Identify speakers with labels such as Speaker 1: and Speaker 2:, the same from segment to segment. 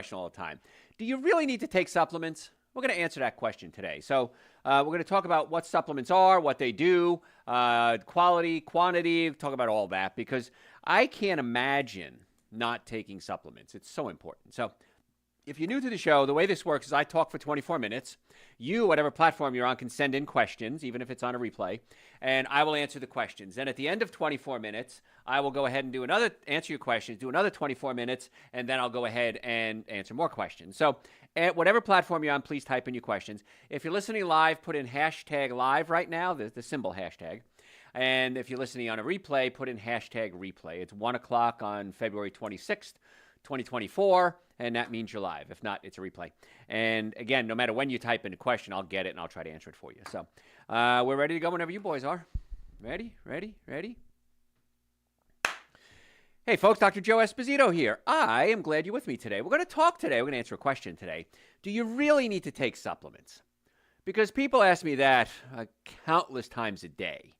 Speaker 1: question all the time. Do you really need to take supplements? We're going to answer that question today. So, we're going to talk about what supplements are, what they do, quality, quantity, talk about all that because I can't imagine not taking supplements. It's so important. So, if you're new to the show, the way this works is I talk for 24 minutes. You, whatever platform you're on, can send in questions, even if it's on a replay, and I will answer the questions. And at the end of 24 minutes, I will go ahead and answer your questions, do another 24 minutes, and then I'll go ahead and answer more questions. So at whatever platform you're on, please type in your questions. If you're listening live, put in hashtag live right now, the symbol hashtag. And if you're listening on a replay, put in hashtag replay. It's 1 o'clock on February 26th. 2024, and that means you're live. If not, it's a replay. And again, no matter when you type in a question, I'll get it and I'll try to answer it for you. So we're ready to go whenever you boys are. Ready? Hey, folks, Dr. Joe Esposito here. I am glad you're with me today. We're going to talk today. We're going to answer a question today. Do you really need to take supplements? Because people ask me that countless times a day.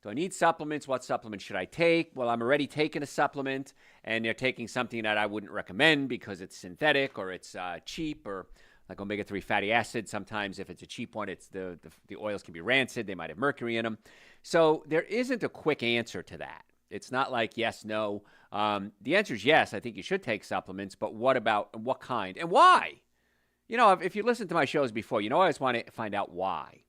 Speaker 1: Do I need supplements? What supplements should I take? Well, I'm already taking a supplement, and they're taking something that I wouldn't recommend because it's synthetic or it's cheap, or like omega-3 fatty acids. Sometimes if it's a cheap one, it's the oils can be rancid. They might have mercury in them. So there isn't a quick answer to that. It's not like yes, no. The answer is yes. I think you should take supplements, but what about what kind and why? You know, if you listen to my shows before, you know I always want to find out why.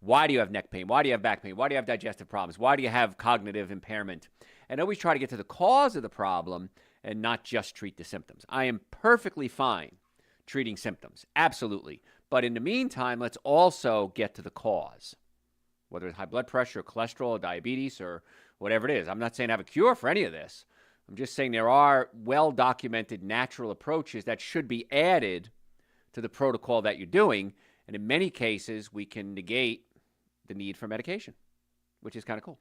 Speaker 1: Why do you have neck pain? Why do you have back pain? Why do you have digestive problems? Why do you have cognitive impairment? And always try to get to the cause of the problem and not just treat the symptoms. I am perfectly fine treating symptoms, absolutely. But in the meantime, let's also get to the cause, whether it's high blood pressure, or cholesterol, or diabetes, or whatever it is. I'm not saying I have a cure for any of this. I'm just saying there are well-documented natural approaches that should be added to the protocol that you're doing. And in many cases, we can negate the need for medication, which is kind of cool.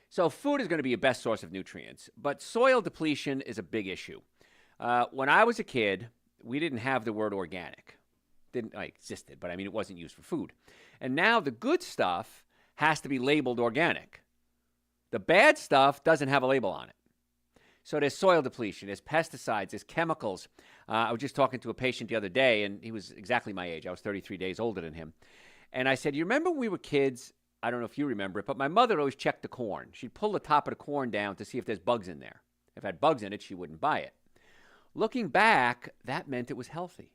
Speaker 1: So food is going to be your best source of nutrients, but soil depletion is a big issue. When I was a kid, we didn't have the word organic. It existed, but I mean, it wasn't used for food. And now the good stuff has to be labeled organic. The bad stuff doesn't have a label on it. So there's soil depletion, there's pesticides, there's chemicals. I was just talking to a patient the other day, and he was exactly my age. I was 33 days older than him. And I said, you remember when we were kids? I don't know if you remember it, but my mother always checked the corn. She'd pull the top of the corn down to see if there's bugs in there. If it had bugs in it, she wouldn't buy it. Looking back, that meant it was healthy.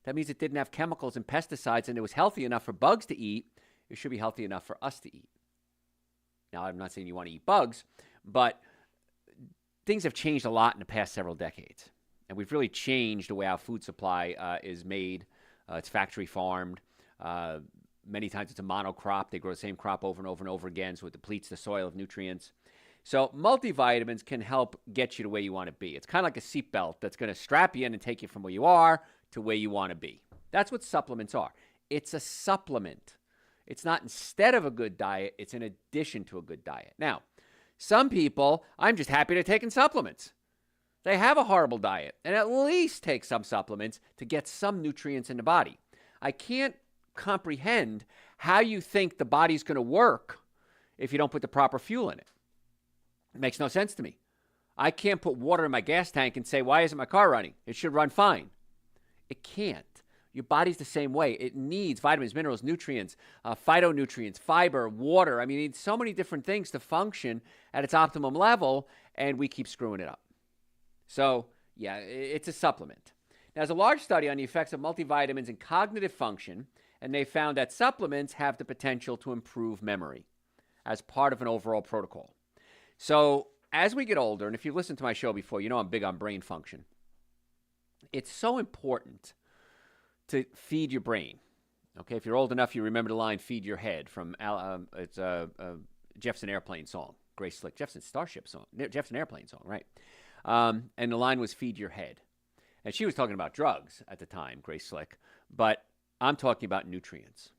Speaker 1: That means it didn't have chemicals and pesticides, and it was healthy enough for bugs to eat. It should be healthy enough for us to eat. Now, I'm not saying you want to eat bugs, but things have changed a lot in the past several decades. And we've really changed the way our food supply is made. It's factory farmed. Many times it's a monocrop. They grow the same crop over and over and over again, so it depletes the soil of nutrients. So multivitamins can help get you to where you want to be. It's kind of like a seatbelt that's going to strap you in and take you from where you are to where you want to be. That's what supplements are. It's a supplement. It's not instead of a good diet. It's in addition to a good diet. Now, some people, I'm just happy they're taking supplements. They have a horrible diet and at least take some supplements to get some nutrients in the body. I can't comprehend how you think the body's going to work if you don't put the proper fuel in it. It makes no sense to me. I can't put water in my gas tank and say, why isn't my car running? It should run fine. It can't. Your body's the same way. It needs vitamins, minerals, nutrients, phytonutrients, fiber, water. I mean, it needs so many different things to function at its optimum level, and we keep screwing it up. So, yeah, it's a supplement. Now, there's a large study on the effects of multivitamins in cognitive function, and they found that supplements have the potential to improve memory as part of an overall protocol. So, as we get older, and if you've listened to my show before, you know I'm big on brain function. It's so important to feed your brain. Okay, if you're old enough, you remember the line "Feed Your Head" from it's a Jefferson Airplane song, Grace Slick, Jefferson Starship song, Jefferson Airplane song, right? And the line was "Feed Your Head," and she was talking about drugs at the time, Grace Slick, but I'm talking about nutrients.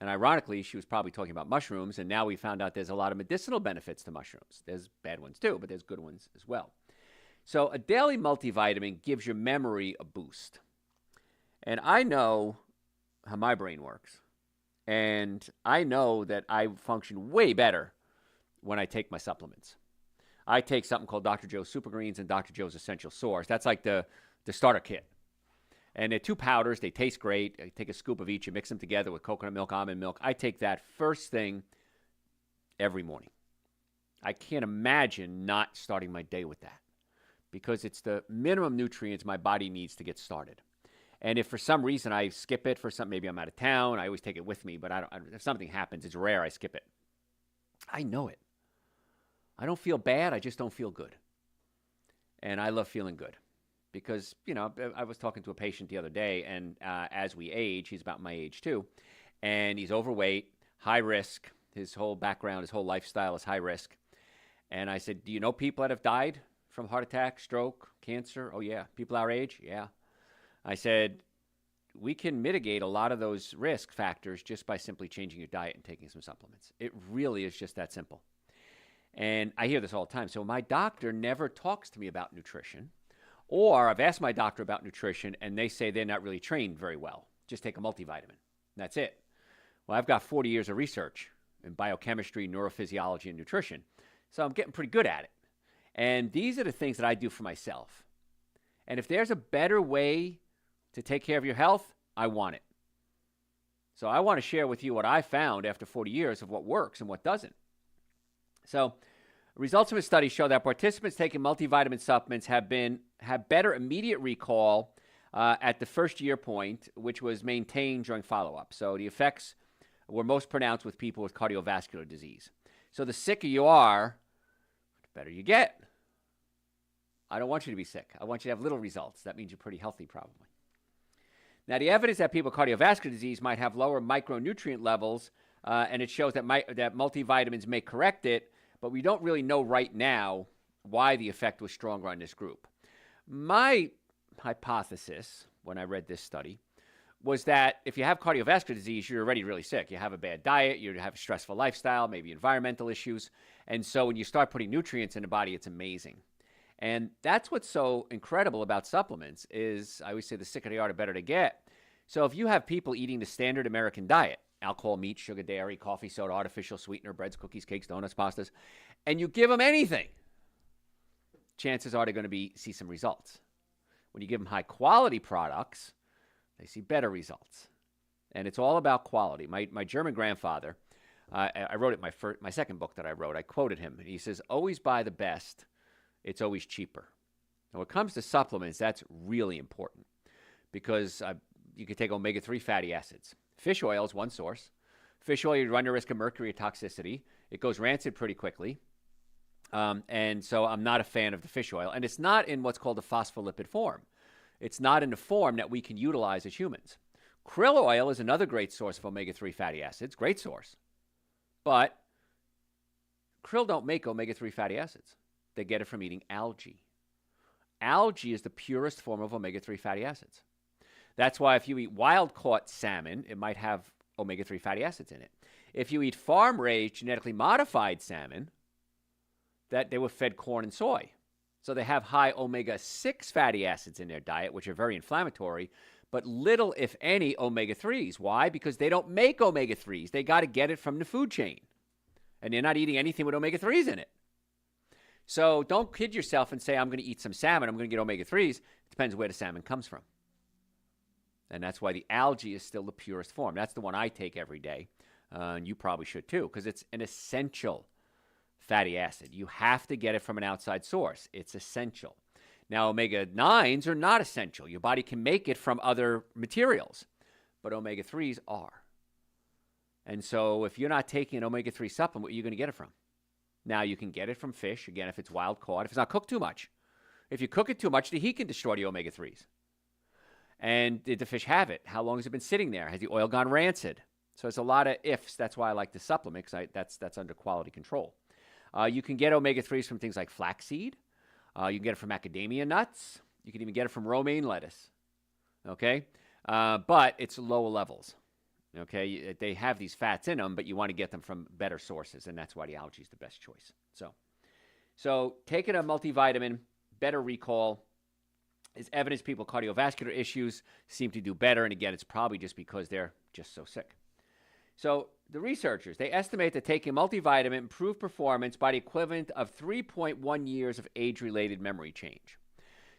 Speaker 1: And ironically, she was probably talking about mushrooms, and now we found out there's a lot of medicinal benefits to mushrooms. There's bad ones too, but there's good ones as well. So a daily multivitamin gives your memory a boost. And I know how my brain works. And I know that I function way better when I take my supplements. I take something called Dr. Joe's Super Greens and Dr. Joe's Essential Source. That's like the starter kit. And they're two powders. They taste great. I take a scoop of each and mix them together with coconut milk, almond milk. I take that first thing every morning. I can't imagine not starting my day with that because it's the minimum nutrients my body needs to get started. And if for some reason I skip it for something, maybe I'm out of town, I always take it with me, but if something happens, it's rare I skip it. I know it. I don't feel bad. I just don't feel good. And I love feeling good because, I was talking to a patient the other day, and as we age, he's about my age too, and he's overweight, high risk. His whole background, his whole lifestyle is high risk. And I said, do you know people that have died from heart attack, stroke, cancer? Oh, yeah. People our age? Yeah. I said, we can mitigate a lot of those risk factors just by simply changing your diet and taking some supplements. It really is just that simple. And I hear this all the time. So my doctor never talks to me about nutrition. Or I've asked my doctor about nutrition, and they say they're not really trained very well. Just take a multivitamin. That's it. Well, I've got 40 years of research in biochemistry, neurophysiology, and nutrition. So I'm getting pretty good at it. And these are the things that I do for myself. And if there's a better way to take care of your health, I want it. So I want to share with you what I found after 40 years of what works and what doesn't. So results from a study show that participants taking multivitamin supplements have better immediate recall at the first year point, which was maintained during follow-up. So the effects were most pronounced with people with cardiovascular disease. So the sicker you are, the better you get. I don't want you to be sick. I want you to have little results. That means you're pretty healthy, probably. Now, the evidence that people with cardiovascular disease might have lower micronutrient levels, and it shows that multivitamins may correct it, but we don't really know right now why the effect was stronger on this group. My hypothesis, when I read this study, was that if you have cardiovascular disease, you're already really sick. You have a bad diet, you have a stressful lifestyle, maybe environmental issues. And so when you start putting nutrients in the body, it's amazing. And that's what's so incredible about supplements is, I always say the sicker they are, the better they get. So if you have people eating the standard American diet, alcohol, meat, sugar, dairy, coffee, soda, artificial sweetener, breads, cookies, cakes, donuts, pastas, and you give them anything, chances are they're going to see some results. When you give them high-quality products, they see better results. And it's all about quality. My German grandfather, I wrote it my second book that I wrote. I quoted him. He says, always buy the best. It's always cheaper. Now, when it comes to supplements, that's really important because you can take omega-3 fatty acids. Fish oil is one source. Fish oil, you run the risk of mercury toxicity. It goes rancid pretty quickly. And so I'm not a fan of the fish oil. And it's not in what's called a phospholipid form. It's not in the form that we can utilize as humans. Krill oil is another great source of omega-3 fatty acids. Great source. But krill don't make omega-3 fatty acids. They get it from eating algae. Algae is the purest form of omega-3 fatty acids. That's why if you eat wild-caught salmon, it might have omega-3 fatty acids in it. If you eat farm-raised, genetically modified salmon, that they were fed corn and soy. So they have high omega-6 fatty acids in their diet, which are very inflammatory, but little, if any, omega-3s. Why? Because they don't make omega-3s. They got to get it from the food chain. And they're not eating anything with omega-3s in it. So don't kid yourself and say, I'm going to eat some salmon, I'm going to get omega-3s. It depends where the salmon comes from. And that's why the algae is still the purest form. That's the one I take every day. And you probably should too, because it's an essential fatty acid. You have to get it from an outside source. It's essential. Now, omega-9s are not essential. Your body can make it from other materials, but omega-3s are. And so if you're not taking an omega-3 supplement, where are you going to get it from? Now, you can get it from fish, again, if it's wild caught, if it's not cooked too much. If you cook it too much, the heat can destroy the omega-3s. And did the fish have it? How long has it been sitting there? Has the oil gone rancid? So there's a lot of ifs. That's why I like the supplement, because that's under quality control. You can get omega-3s from things like flaxseed. You can get it from macadamia nuts. You can even get it from romaine lettuce. Okay? But it's low levels. Okay? They have these fats in them, but you want to get them from better sources, and that's why the algae is the best choice. So taking a multivitamin, better recall, is evidence people with cardiovascular issues seem to do better. And again, it's probably just because they're just so sick. So the researchers, they estimate that taking multivitamin improved performance by the equivalent of 3.1 years of age-related memory change.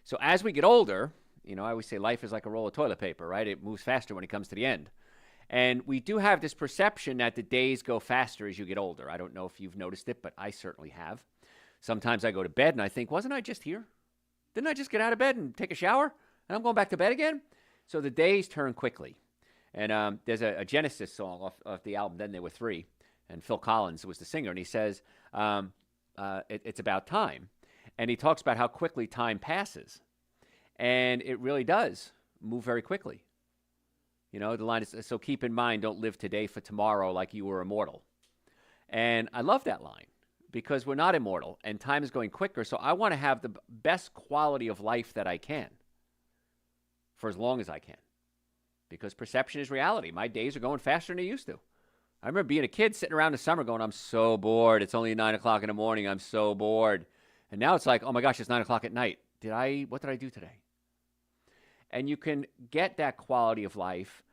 Speaker 1: So as we get older, I always say life is like a roll of toilet paper, right? It moves faster when it comes to the end. And we do have this perception that the days go faster as you get older. I don't know if you've noticed it, but I certainly have. Sometimes I go to bed and I think, wasn't I just here? Didn't I just get out of bed and take a shower? And I'm going back to bed again? So the days turn quickly. And there's a Genesis song off the album, Then There Were Three. And Phil Collins was the singer. And he says, it's about time. And he talks about how quickly time passes. And it really does move very quickly. The line is, so keep in mind, don't live today for tomorrow like you were immortal. And I love that line because we're not immortal and time is going quicker. So I want to have the best quality of life that I can for as long as I can because perception is reality. My days are going faster than they used to. I remember being a kid sitting around in the summer going, I'm so bored. It's only 9 o'clock in the morning. I'm so bored. And now it's like, oh my gosh, it's 9 o'clock at night. What did I do today? And you can get that quality of life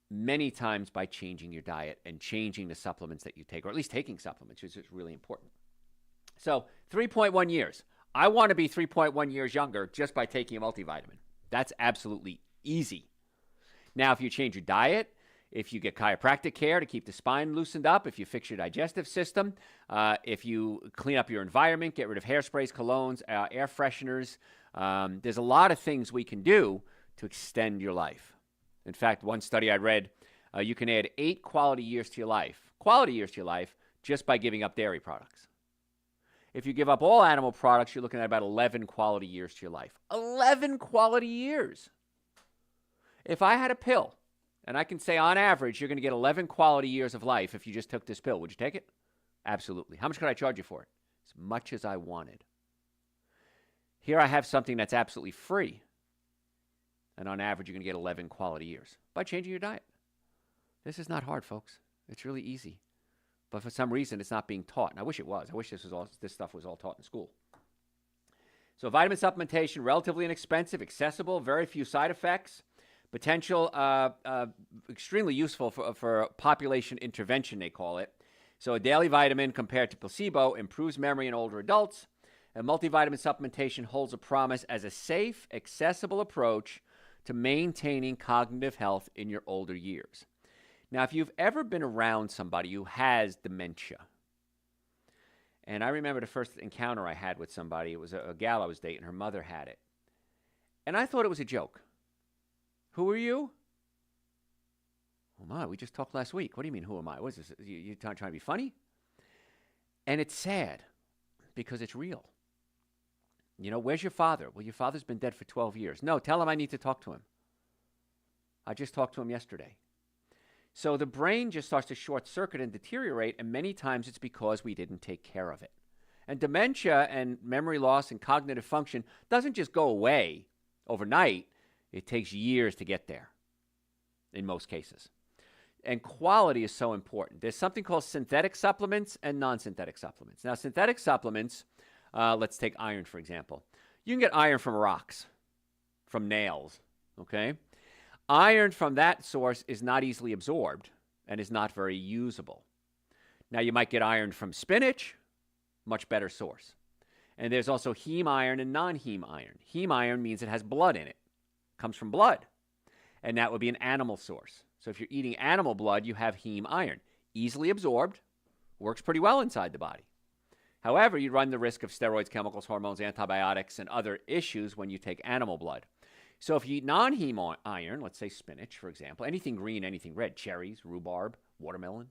Speaker 1: many times by changing your diet and changing the supplements that you take, or at least taking supplements, which is really important. So 3.1 years. I want to be 3.1 years younger just by taking a multivitamin. That's absolutely easy. Now, if you change your diet, if you get chiropractic care to keep the spine loosened up, if you fix your digestive system, if you clean up your environment, get rid of hairsprays, colognes, air fresheners, there's a lot of things we can do to extend your life. In fact, one study I read, you can add 8 quality years to your life, just by giving up dairy products. If you give up all animal products, you're looking at about 11 quality years to your life. 11 quality years. If I had a pill, and I can say on average, you're going to get 11 quality years of life if you just took this pill, would you take it? Absolutely. How much could I charge you for it? As much as I wanted. Here I have something that's absolutely free. And on average, you're going to get 11 quality years by changing your diet. This is not hard, folks. It's really easy. But for some reason, it's not being taught. And I wish it was. I wish this stuff was all taught in school. So vitamin supplementation, relatively inexpensive, accessible, very few side effects, potential, extremely useful for population intervention, they call it. So a daily vitamin compared to placebo improves memory in older adults. And multivitamin supplementation holds a promise as a safe, accessible approach to maintaining cognitive health in your older years. Now, if you've ever been around somebody who has dementia, and I remember the first encounter I had with somebody, it was a gal I was dating, her mother had it. And I thought it was a joke. Who are you? Oh my, we just talked last week. What do you mean, who am I? What is this? You trying to be funny? And it's sad because it's real. Where's your father? Well, your father's been dead for 12 years. No, tell him I need to talk to him. I just talked to him yesterday. So the brain just starts to short circuit and deteriorate, and many times it's because we didn't take care of it. And dementia and memory loss and cognitive function doesn't just go away overnight. It takes years to get there in most cases. And quality is so important. There's something called synthetic supplements and non-synthetic supplements. Now, synthetic supplements, let's take iron, for example. You can get iron from rocks, from nails, okay? Iron from that source is not easily absorbed and is not very usable. Now, you might get iron from spinach, much better source. And there's also heme iron and non-heme iron. Heme iron means it has blood in it. Comes from blood. And that would be an animal source. So if you're eating animal blood, you have heme iron. Easily absorbed, works pretty well inside the body. However, you run the risk of steroids, chemicals, hormones, antibiotics, and other issues when you take animal blood. So if you eat non-heme iron, let's say spinach, for example, anything green, anything red, cherries, rhubarb, watermelon,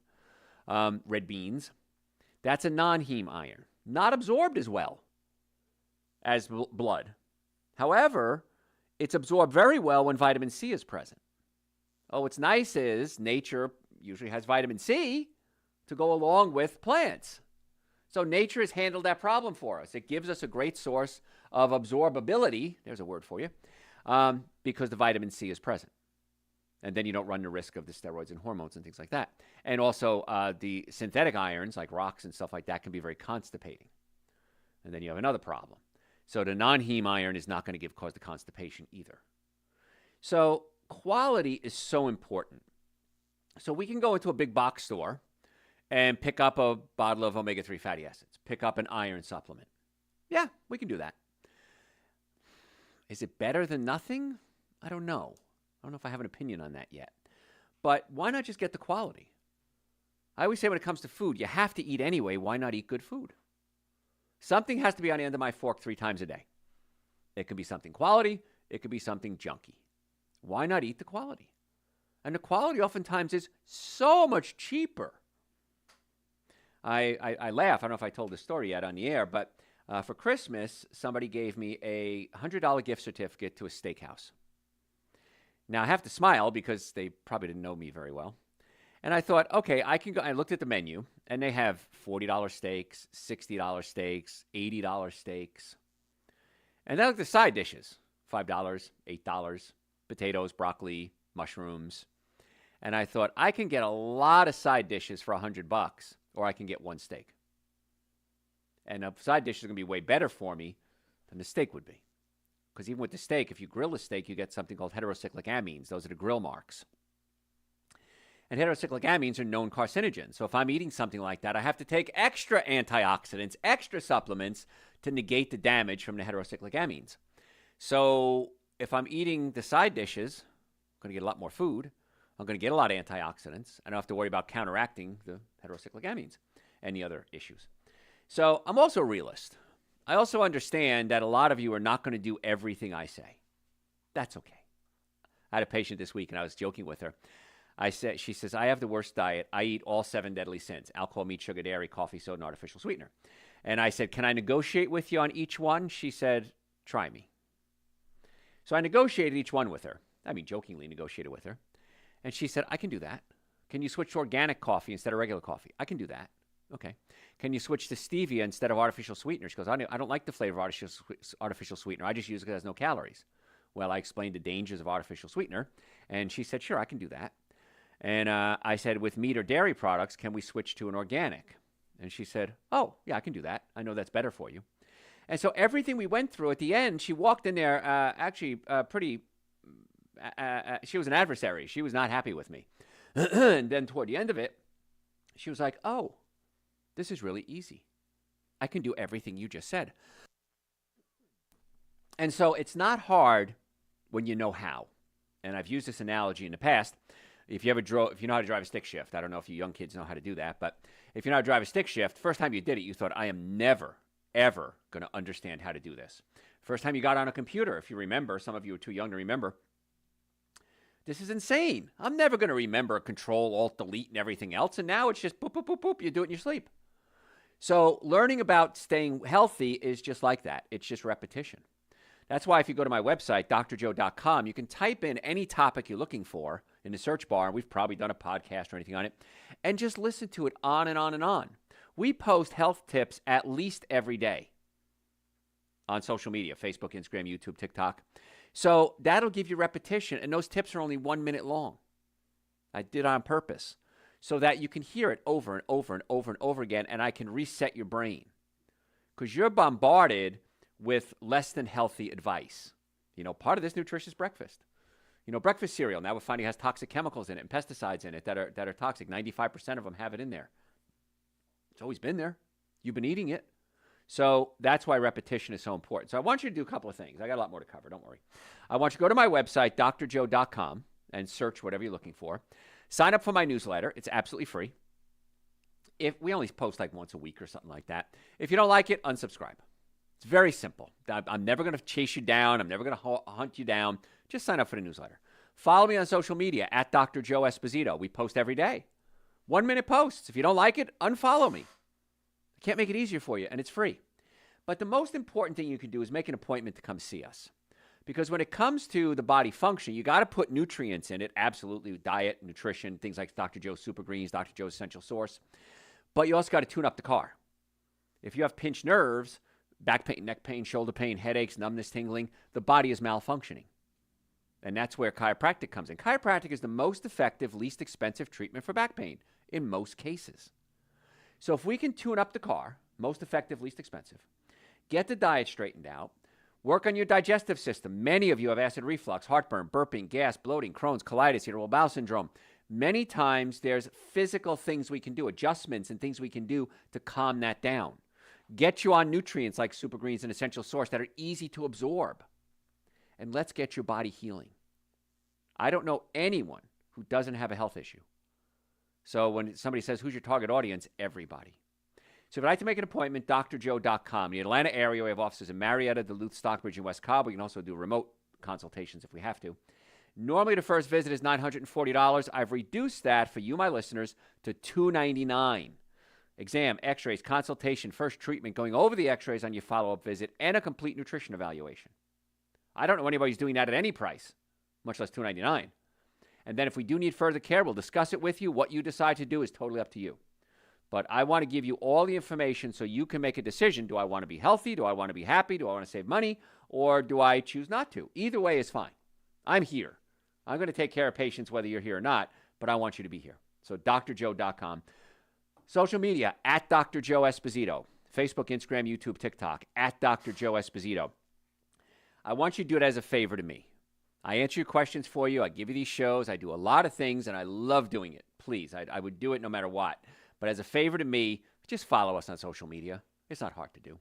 Speaker 1: red beans, that's a non-heme iron. Not absorbed as well as blood. However, it's absorbed very well when vitamin C is present. Oh, what's nice is nature usually has vitamin C to go along with plants. So nature has handled that problem for us. It gives us a great source of absorbability, there's a word for you, because the vitamin C is present. And then you don't run the risk of the steroids and hormones and things like that. And also the synthetic irons, like rocks and stuff like that, can be very constipating. And then you have another problem. So the non-heme iron is not going to cause the constipation either. So quality is so important. So we can go into a big box store and pick up a bottle of omega-3 fatty acids, pick up an iron supplement. Yeah, we can do that. Is it better than nothing? I don't know. I don't know if I have an opinion on that yet. But why not just get the quality? I always say when it comes to food, you have to eat anyway. Why not eat good food? Something has to be on the end of my fork 3 times a day. It could be something quality. It could be something junky. Why not eat the quality? And the quality oftentimes is so much cheaper. I laugh. I don't know if I told this story yet on the air, but for Christmas, somebody gave me a $100 gift certificate to a steakhouse. Now, I have to smile because they probably didn't know me very well. And I thought, okay, I can go. I looked at the menu, and they have $40 steaks, $60 steaks, $80 steaks. And then I looked at the side dishes, $5, $8, potatoes, broccoli, mushrooms. And I thought, I can get a lot of side dishes for $100, or I can get one steak. And a side dish is going to be way better for me than the steak would be. Because even with the steak, if you grill a steak, you get something called heterocyclic amines. Those are the grill marks. And heterocyclic amines are known carcinogens. So if I'm eating something like that, I have to take extra antioxidants, extra supplements to negate the damage from the heterocyclic amines. So if I'm eating the side dishes, I'm going to get a lot more food. I'm going to get a lot of antioxidants. I don't have to worry about counteracting the heterocyclic amines and the other issues. So I'm also a realist. I also understand that a lot of you are not going to do everything I say. That's okay. I had a patient this week, and I was joking with her. She says, I have the worst diet. I eat all 7 deadly sins: alcohol, meat, sugar, dairy, coffee, soda, and artificial sweetener. And I said, can I negotiate with you on each one? She said, try me. So I negotiated each one with her. I mean, jokingly negotiated with her. And she said, I can do that. Can you switch to organic coffee instead of regular coffee? I can do that. Okay. Can you switch to stevia instead of artificial sweetener? She goes, I don't like the flavor of artificial sweetener. I just use it because it has no calories. Well, I explained the dangers of artificial sweetener, and she said, sure, I can do that. And I said, with meat or dairy products, can we switch to an organic? And she said, oh, yeah, I can do that. I know that's better for you. And so everything we went through at the end, she walked in there she was an adversary. She was not happy with me. And then toward the end of it, she was like, oh, this is really easy. I can do everything you just said. And so it's not hard when you know how. And I've used this analogy in the past. If you know how to drive a stick shift, I don't know if you young kids know how to do that, but if you know how to drive a stick shift, first time you did it, you thought, I am never, ever going to understand how to do this. First time you got on a computer, if you remember, some of you are too young to remember, this is insane. I'm never going to remember Control, Alt, Delete, and everything else. And now it's just boop, boop, boop, boop. You do it in your sleep. So learning about staying healthy is just like that. It's just repetition. That's why if you go to my website, drjoe.com, you can type in any topic you're looking for in the search bar. We've probably done a podcast or anything on it. And just listen to it on and on and on. We post health tips at least every day on social media, Facebook, Instagram, YouTube, TikTok. So that'll give you repetition, and those tips are only 1 minute long. I did it on purpose so that you can hear it over and over and over and over again, and I can reset your brain because you're bombarded with less than healthy advice. You know, part of this nutritious breakfast. You know, breakfast cereal now we're finding has toxic chemicals in it and pesticides in it that are toxic. 95% of them have it in there. It's always been there. You've been eating it. So that's why repetition is so important. So I want you to do a couple of things. I got a lot more to cover. Don't worry. I want you to go to my website, drjoe.com, and search whatever you're looking for. Sign up for my newsletter. It's absolutely free. If we only post like once a week or something like that. If you don't like it, unsubscribe. It's very simple. I'm never going to chase you down. I'm never going to hunt you down. Just sign up for the newsletter. Follow me on social media at Dr. Joe Esposito. We post every day. 1 minute posts. If you don't like it, unfollow me. Can't make it easier for you, and it's free. But the most important thing you can do is make an appointment to come see us. Because when it comes to the body function, you got to put nutrients in it, absolutely, diet, nutrition, things like Dr. Joe's Super Greens, Dr. Joe's Essential Source. But you also got to tune up the car. If you have pinched nerves, back pain, neck pain, shoulder pain, headaches, numbness, tingling, the body is malfunctioning. And that's where chiropractic comes in. Chiropractic is the most effective, least expensive treatment for back pain in most cases. So if we can tune up the car, most effective, least expensive, get the diet straightened out, work on your digestive system. Many of you have acid reflux, heartburn, burping, gas, bloating, Crohn's, colitis, irritable bowel syndrome. Many times there's physical things we can do, adjustments and things we can do to calm that down. Get you on nutrients like Super Greens and Essential Source that are easy to absorb. And let's get your body healing. I don't know anyone who doesn't have a health issue. So when somebody says, who's your target audience? Everybody. So if you'd like to make an appointment, drjoe.com. In the Atlanta area, we have offices in Marietta, Duluth, Stockbridge, and West Cobb. We can also do remote consultations if we have to. Normally, the first visit is $940. I've reduced that for you, my listeners, to $299. Exam, x-rays, consultation, first treatment, going over the x-rays on your follow-up visit, and a complete nutrition evaluation. I don't know anybody who's doing that at any price, much less $299. And then if we do need further care, we'll discuss it with you. What you decide to do is totally up to you. But I want to give you all the information so you can make a decision. Do I want to be healthy? Do I want to be happy? Do I want to save money? Or do I choose not to? Either way is fine. I'm here. I'm going to take care of patients whether you're here or not, but I want you to be here. So drjoe.com. Social media, at Dr. Joe Esposito. Facebook, Instagram, YouTube, TikTok, at Dr. Joe Esposito. I want you to do it as a favor to me. I answer your questions for you. I give you these shows. I do a lot of things, and I love doing it. Please, I would do it no matter what. But as a favor to me, just follow us on social media. It's not hard to do.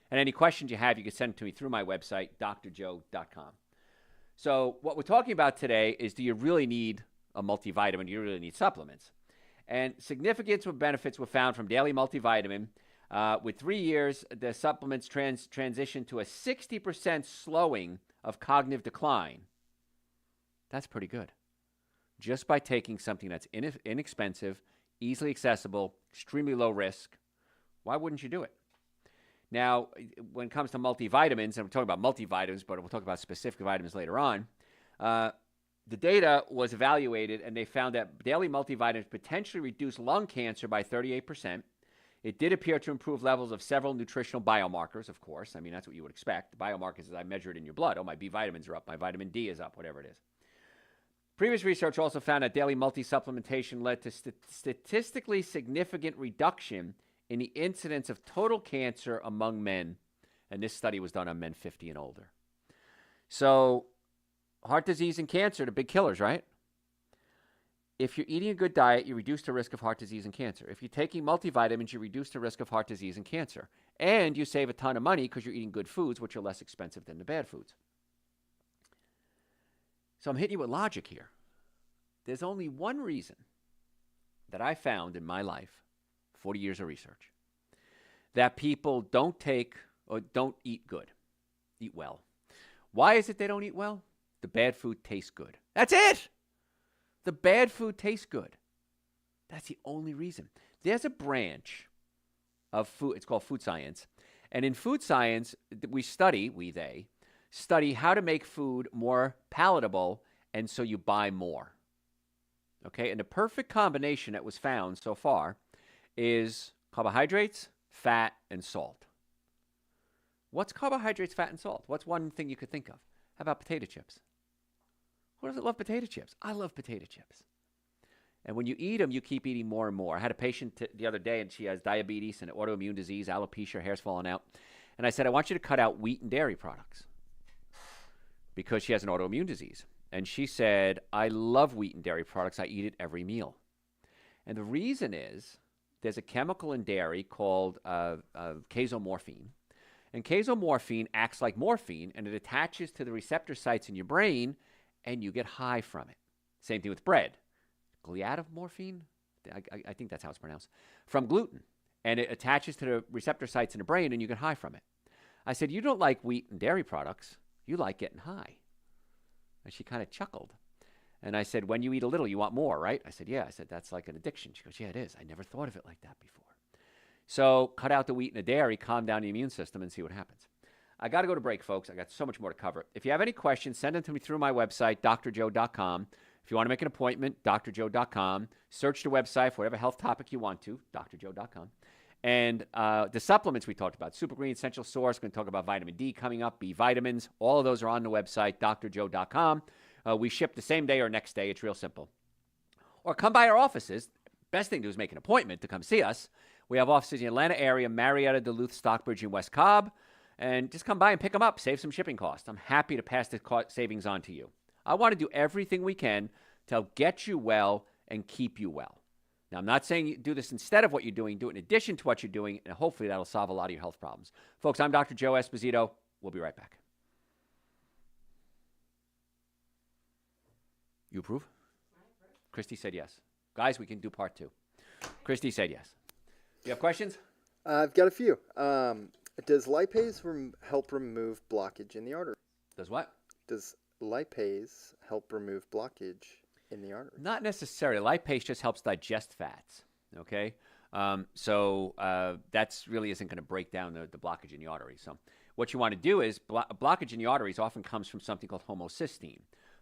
Speaker 1: And any questions you have, you can send them to me through my website, drjoe.com. So what we're talking about today is, do you really need a multivitamin? Do you really need supplements? And significant benefits were found from daily multivitamin. With 3 years, the supplements transitioned to a 60% slowing of cognitive decline. That's pretty good. Just by taking something that's inexpensive, easily accessible, extremely low risk, why wouldn't you do it? Now, when it comes to multivitamins, and we're talking about multivitamins, but we'll talk about specific vitamins later on, the data was evaluated, and they found that daily multivitamins potentially reduced lung cancer by 38%. It did appear to improve levels of several nutritional biomarkers, of course. I mean, that's what you would expect. The biomarkers is I measure it in your blood. Oh, my B vitamins are up. My vitamin D is up, whatever it is. Previous research also found that daily multi-supplementation led to statistically significant reduction in the incidence of total cancer among men. And this study was done on men 50 and older. So heart disease and cancer, the big killers, right? If you're eating a good diet, you reduce the risk of heart disease and cancer. If you're taking multivitamins, you reduce the risk of heart disease and cancer. And you save a ton of money because you're eating good foods, which are less expensive than the bad foods. So I'm hitting you with logic here. There's only one reason that I found in my life, 40 years of research, that people don't take or don't eat good, eat well. Why is it they don't eat well? The bad food tastes good. That's it. The bad food tastes good. That's the only reason. There's a branch of food, it's called food science. And in food science, they study how to make food more palatable, and so you buy more. Okay, and the perfect combination that was found so far is carbohydrates, fat, and salt. What's carbohydrates, fat, and salt? What's one thing you could think of? How about potato chips? Who doesn't love potato chips? I love potato chips. And when you eat them, you keep eating more and more. I had a patient the other day, and she has diabetes and autoimmune disease, alopecia, her hair's falling out. And I said, I want you to cut out wheat and dairy products because she has an autoimmune disease. And she said, I love wheat and dairy products. I eat it every meal. And the reason is there's a chemical in dairy called casomorphine. And casomorphine acts like morphine, and it attaches to the receptor sites in your brain, and you get high from it. Same thing with bread. Gliadomorphine? I think that's how it's pronounced. From gluten. And it attaches to the receptor sites in the brain, and you get high from it. I said, you don't like wheat and dairy products. You like getting high. And she kind of chuckled. And I said, when you eat a little, you want more, right? I said, yeah. I said, that's like an addiction. She goes, yeah, it is. I never thought of it like that before. So cut out the wheat and the dairy, calm down the immune system, and see what happens. I got to go to break, folks. I got so much more to cover. If you have any questions, send them to me through my website, drjoe.com. If you want to make an appointment, drjoe.com. Search the website for whatever health topic you want to, drjoe.com. And the supplements we talked about, Super Green, Essential Source, we're going to talk about vitamin D coming up, B vitamins. All of those are on the website, drjoe.com. We ship the same day or next day. It's real simple. Or come by our offices. Best thing to do is make an appointment to come see us. We have offices in the Atlanta area, Marietta, Duluth, Stockbridge, and West Cobb. And just come by and pick them up. Save some shipping costs. I'm happy to pass the savings on to you. I want to do everything we can to get you well and keep you well. Now, I'm not saying you do this instead of what you're doing. Do it in addition to what you're doing, and hopefully that'll solve a lot of your health problems. Folks, I'm Dr. Joe Esposito. We'll be right back. You approve? Christy said yes. Guys, we can do part 2. Christy said yes. You have questions?
Speaker 2: I've got a few. Does lipase help remove blockage in the artery?
Speaker 1: Does what?
Speaker 2: Does lipase help remove blockage in the artery?
Speaker 1: Not necessarily. Lipase just helps digest fats, okay? That's really isn't going to break down the blockage in the artery. So what you want to do is blockage in the arteries often comes from something called homocysteine.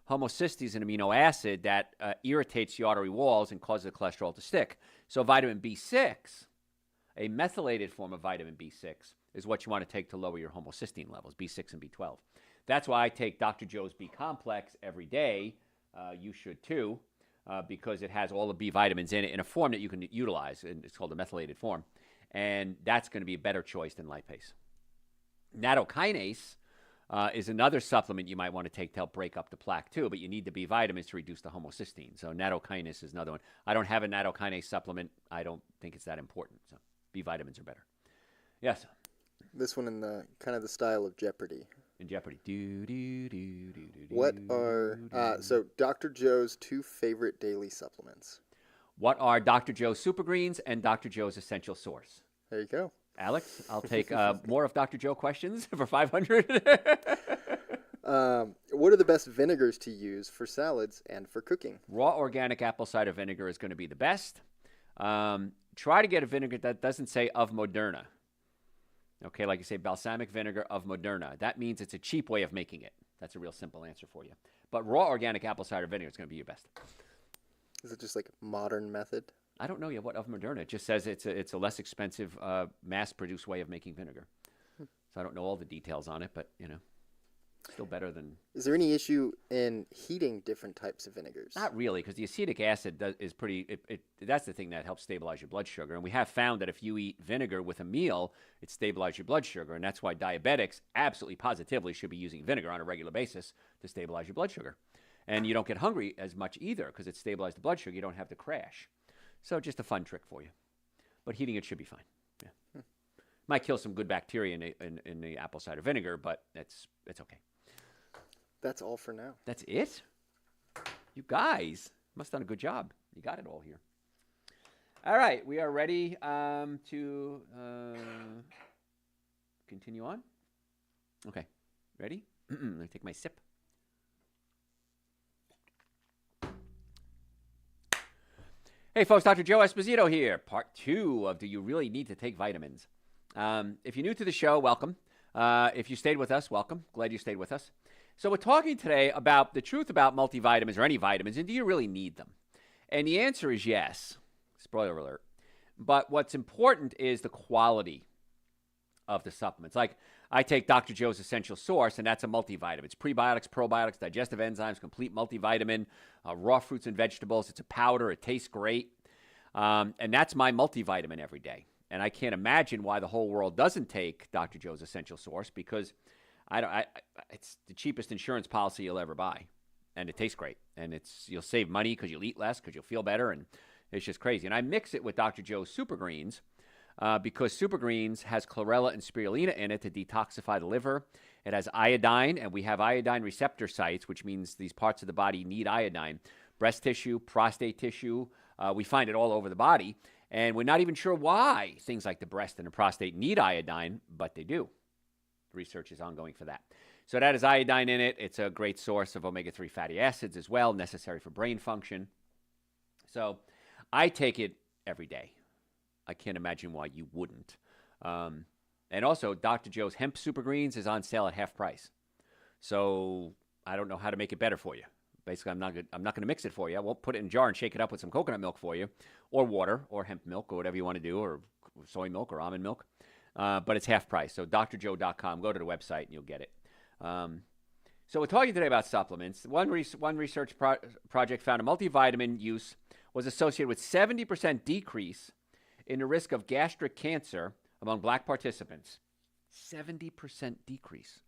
Speaker 1: Homocysteine is an amino acid that irritates the artery walls and causes the cholesterol to stick. So vitamin B6, a methylated form of vitamin B6, is what you want to take to lower your homocysteine levels, B6 and B12. That's why I take Dr. Joe's B complex every day. You should too, because it has all the B vitamins in it in a form that you can utilize, and it's called a methylated form. And that's going to be a better choice than lipase. Nattokinase is another supplement you might want to take to help break up the plaque too, but you need the B vitamins to reduce the homocysteine. So nattokinase is another one. I don't have a nattokinase supplement. I don't think it's that important. So B vitamins are better. Yes.
Speaker 2: This one in the kind of the style of Jeopardy.
Speaker 1: In Jeopardy.
Speaker 2: What are so Dr. Joe's 2 favorite daily supplements?
Speaker 1: What are Dr. Joe's Super Greens and Dr. Joe's Essential Source?
Speaker 2: There you go.
Speaker 1: Alex, I'll take more of Dr. Joe questions for 500.
Speaker 2: What are the best vinegars to use for salads and for cooking?
Speaker 1: Raw organic apple cider vinegar is going to be the best. Try to get a vinegar that doesn't say of Moderna. Okay, like you say, balsamic vinegar of Moderna. That means it's a cheap way of making it. That's a real simple answer for you. But raw organic apple cider vinegar is going to be your best.
Speaker 2: Is it just like modern method?
Speaker 1: I don't know yet what of Moderna. It just says it's a less expensive, mass-produced way of making vinegar. So I don't know all the details on it, but, still better than...
Speaker 2: Is there any issue in heating different types of vinegars?
Speaker 1: Not really, because the acetic acid is pretty... That's the thing that helps stabilize your blood sugar. And we have found that if you eat vinegar with a meal, it stabilizes your blood sugar. And that's why diabetics absolutely positively should be using vinegar on a regular basis to stabilize your blood sugar. And you don't get hungry as much either, because it stabilizes the blood sugar. You don't have to crash. So just a fun trick for you. But heating it should be fine. Yeah. Might kill some good bacteria in the apple cider vinegar, but it's okay.
Speaker 2: That's all for now.
Speaker 1: That's it? You guys must have done a good job. You got it all here. All right. We are ready to continue on. Okay. Ready? Let me take my sip. Hey, folks, Dr. Joe Esposito here. Part 2 of Do You Really Need to Take Vitamins? If you're new to the show, welcome. If you stayed with us, welcome. Glad you stayed with us. So we're talking today about the truth about multivitamins or any vitamins, and do you really need them? And the answer is yes. Spoiler alert. But what's important is the quality of the supplements. Like I take Dr. Joe's Essential Source, and that's a multivitamin. It's prebiotics, probiotics, digestive enzymes, complete multivitamin, raw fruits and vegetables. It's a powder. It tastes great. And that's my multivitamin every day. And I can't imagine why the whole world doesn't take Dr. Joe's Essential Source, because it's the cheapest insurance policy you'll ever buy. And it tastes great. And you'll save money because you'll eat less, because you'll feel better. And it's just crazy. And I mix it with Dr. Joe's Super Greens, because Super Greens has chlorella and spirulina in it to detoxify the liver. It has iodine, and we have iodine receptor sites, which means these parts of the body need iodine. Breast tissue, prostate tissue, we find it all over the body. And we're not even sure why things like the breast and the prostate need iodine, but they do. Research is ongoing for that. So that has iodine in it. It's a great source of omega-3 fatty acids as well, necessary for brain function. So I take it every day. I can't imagine why you wouldn't. And also, Dr. Joe's Hemp Super Greens is on sale at half price. So I don't know how to make it better for you. Basically, I'm not going to mix it for you. I won't put it in a jar and shake it up with some coconut milk for you, or water, or hemp milk, or whatever you want to do, or soy milk, or almond milk. But it's half price. So drjoe.com. Go to the website and you'll get it. So we're talking today about supplements. One research project found a multivitamin use was associated with 70% decrease in the risk of gastric cancer among black participants. 70% decrease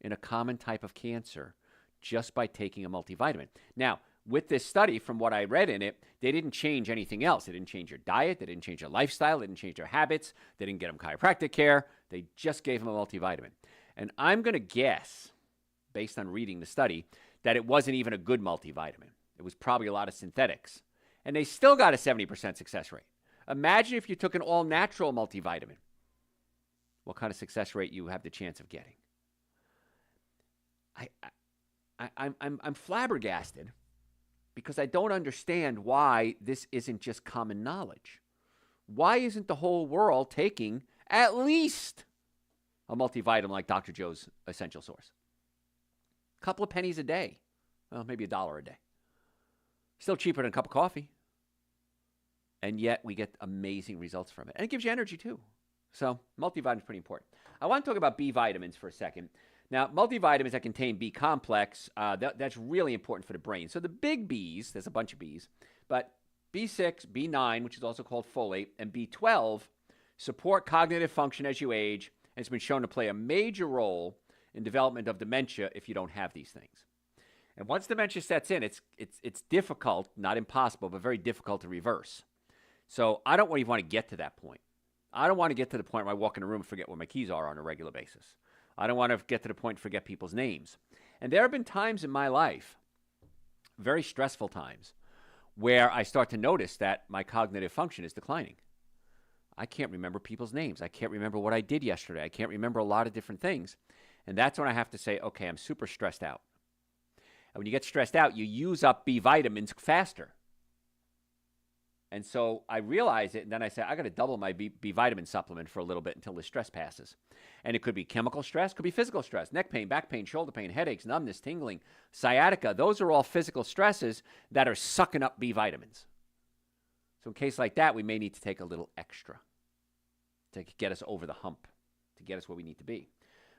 Speaker 1: in a common type of cancer just by taking a multivitamin. Now, with this study, from what I read in it, they didn't change anything else. They didn't change their diet. They didn't change their lifestyle. They didn't change their habits. They didn't get them chiropractic care. They just gave them a multivitamin. And I'm going to guess, based on reading the study, that it wasn't even a good multivitamin. It was probably a lot of synthetics. And they still got a 70% success rate. Imagine if you took an all-natural multivitamin, what kind of success rate you have the chance of getting. I'm flabbergasted because I don't understand why this isn't just common knowledge. Why isn't the whole world taking at least a multivitamin like Dr. Joe's Essential Source? A couple of pennies a day. Well, maybe $1 a day. Still cheaper than a cup of coffee. And yet we get amazing results from it. And it gives you energy too. So multivitamin is pretty important. I want to talk about B vitamins for a second. Now, multivitamins that contain B complex, that's really important for the brain. So the big Bs, there's a bunch of Bs, but B6, B9, which is also called folate, and B12 support cognitive function as you age, and it's been shown to play a major role in development of dementia if you don't have these things. And once dementia sets in, it's difficult, not impossible, but very difficult to reverse. So I don't even want to get to that point. I don't want to get to the point where I walk in a room and forget where my keys are on a regular basis. I don't want to get to the point and forget people's names. And there have been times in my life, very stressful times, where I start to notice that my cognitive function is declining. I can't remember people's names. I can't remember what I did yesterday. I can't remember a lot of different things. And that's when I have to say, okay, I'm super stressed out. And when you get stressed out, you use up B vitamins faster. And so I realize it, and then I say, I got to double my B vitamin supplement for a little bit until the stress passes. And it could be chemical stress, could be physical stress, neck pain, back pain, shoulder pain, headaches, numbness, tingling, sciatica. Those are all physical stresses that are sucking up B vitamins. So in a case like that, we may need to take a little extra to get us over the hump, to get us where we need to be.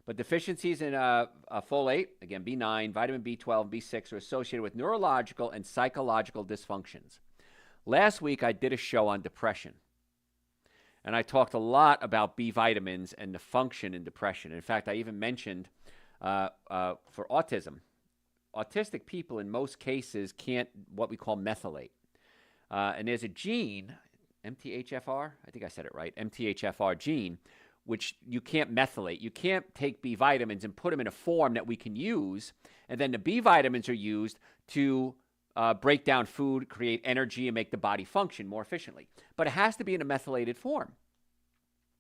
Speaker 1: But deficiencies in folate, again, B9, vitamin B12, B6 are associated with neurological and psychological dysfunctions. Last week, I did a show on depression, and I talked a lot about B vitamins and the function in depression. In fact, I even mentioned for autism, autistic people in most cases can't what we call methylate. And there's a gene, MTHFR, I think I said it right, MTHFR gene, which you can't methylate. You can't take B vitamins and put them in a form that we can use, and then the B vitamins are used to break down food, create energy, and make the body function more efficiently. But it has to be in a methylated form.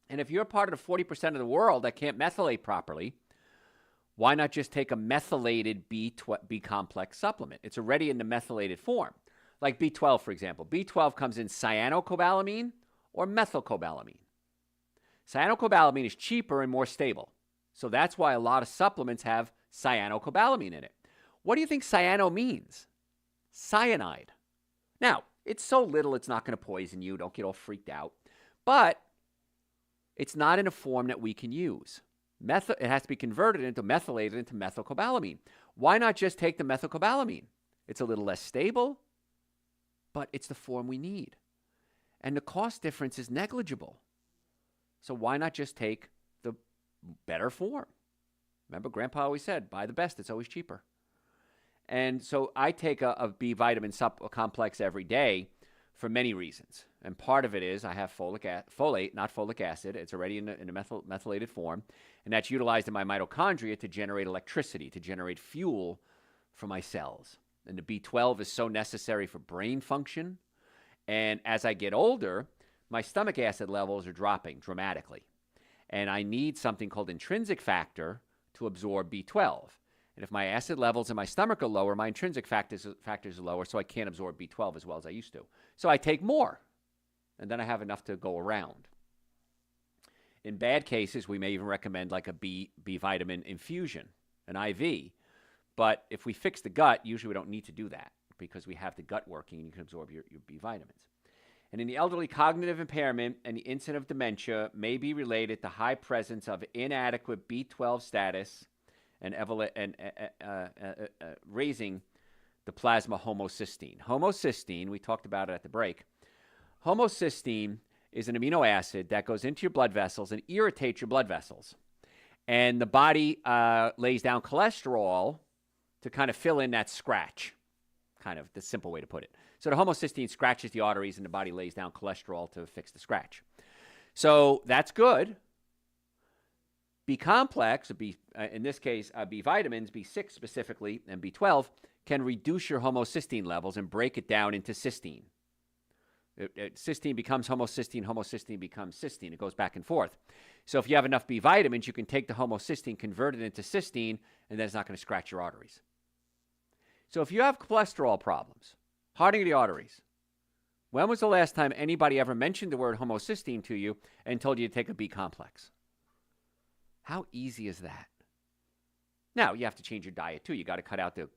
Speaker 1: And if you're part of the 40% of the world that can't methylate properly, why not just take a methylated B complex supplement? It's already in the methylated form. Like B12, for example. B12 comes in cyanocobalamin or methylcobalamin. Cyanocobalamin is cheaper and more stable. So that's why a lot of supplements have cyanocobalamin in it. What do you think cyano means? Cyanide. Now, it's so little it's not going to poison you. Don't get all freaked out. But it's not in a form that we can use. It has to be converted into methylated into methylcobalamin. Why not just take the methylcobalamin? It's a little less stable, but it's the form we need. And the cost difference is negligible. So why not just take the better form? Remember, Grandpa always said, buy the best. It's always cheaper. And so I take a B vitamin complex every day for many reasons. And part of it is I have folate, not folic acid. It's already in a methylated form. And that's utilized in my mitochondria to generate electricity, to generate fuel for my cells. And the B12 is so necessary for brain function. And as I get older, my stomach acid levels are dropping dramatically. And I need something called intrinsic factor to absorb B12. And if my acid levels in my stomach are lower, my intrinsic factors are lower, so I can't absorb B12 as well as I used to. So I take more, and then I have enough to go around. In bad cases, we may even recommend like a B vitamin infusion, an IV. But if we fix the gut, usually we don't need to do that because we have the gut working and you can absorb your B vitamins. And in the elderly, cognitive impairment and the incidence of dementia may be related to high presence of inadequate B12 status and raising the plasma homocysteine. Homocysteine, we talked about it at the break. Homocysteine is an amino acid that goes into your blood vessels and irritates your blood vessels. And the body lays down cholesterol to kind of fill in that scratch, kind of the simple way to put it. So the homocysteine scratches the arteries and the body lays down cholesterol to fix the scratch. So that's good. B complex, in this case, B vitamins, B6 specifically, and B12, can reduce your homocysteine levels and break it down into cysteine. Cysteine becomes homocysteine, homocysteine becomes cysteine. It goes back and forth. So if you have enough B vitamins, you can take the homocysteine, convert it into cysteine, and then it's not going to scratch your arteries. So if you have cholesterol problems, hardening of the arteries, when was the last time anybody ever mentioned the word homocysteine to you and told you to take a B complex? How easy is that? Now, you have to change your diet too. You got to cut out the